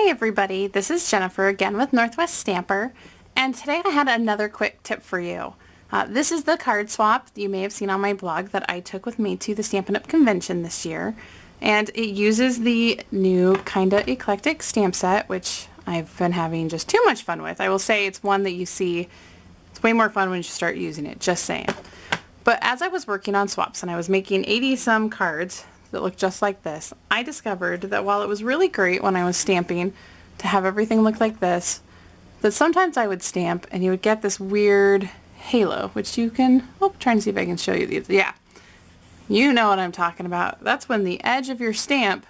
Hi everybody, this is Jennifer again with Northwest Stamper, and today I had another quick tip for you. This is the card swap you may have seen on my blog that I took with me to the Stampin' Up! Convention this year, and it uses the new Kinda Eclectic stamp set, which I've been having just too much fun with. I will say it's one that you see, it's way more fun when you start using it, just saying. But as I was working on swaps and I was making 80 some cards that look just like this, I discovered that while it was really great when I was stamping to have everything look like this, that sometimes I would stamp and you would get this weird halo, which you can, try and see if I can show you these. Yeah, you know what I'm talking about. That's when the edge of your stamp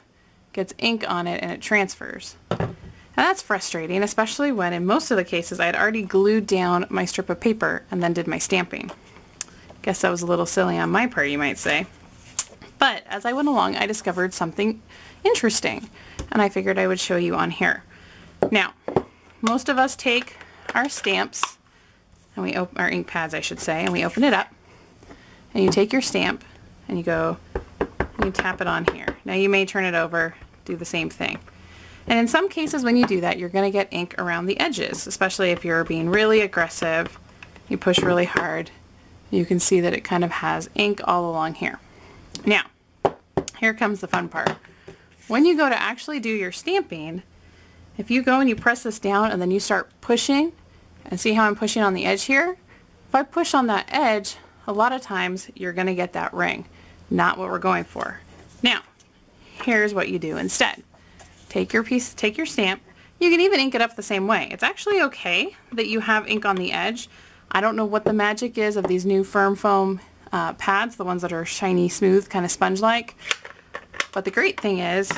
gets ink on it and it transfers. And that's frustrating, especially when in most of the cases I had already glued down my strip of paper and then did my stamping. Guess that was a little silly on my part, you might say. But as I went along, I discovered something interesting, and I figured I would show you on here. Now, most of us take our stamps, and we open our ink pads, I should say, and we open it up, and you take your stamp, and you go, you tap it on here. Now you may turn it over, do the same thing. And in some cases when you do that, you're going to get ink around the edges, especially if you're being really aggressive, you push really hard, you can see that it kind of has ink all along here. Now, here comes the fun part. When you go to actually do your stamping, if you go and you press this down and then you start pushing, and see how I'm pushing on the edge here? If I push on that edge, a lot of times you're going to get that ring. Not what we're going for. Now, here's what you do instead. Take your piece, take your stamp. You can even ink it up the same way. It's actually okay that you have ink on the edge. I don't know what the magic is of these new firm foam pads, the ones that are shiny, smooth, kind of sponge-like. But the great thing is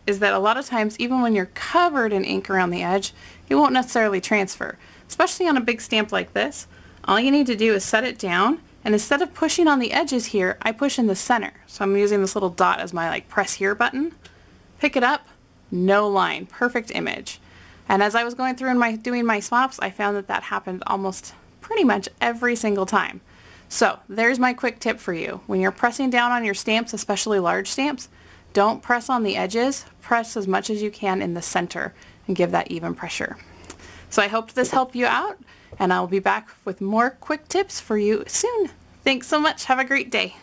that a lot of times, even when you're covered in ink around the edge, it won't necessarily transfer. Especially on a big stamp like this, all you need to do is set it down, and instead of pushing on the edges here, I push in the center. So I'm using this little dot as my press here button. Pick it up, no line, perfect image. And as I was going through and doing my swaps, I found that that happened almost pretty much every single time. So there's my quick tip for you. When you're pressing down on your stamps, especially large stamps, don't press on the edges. Press as much as you can in the center and give that even pressure. So I hope this helped you out, and I'll be back with more quick tips for you soon. Thanks so much. Have a great day.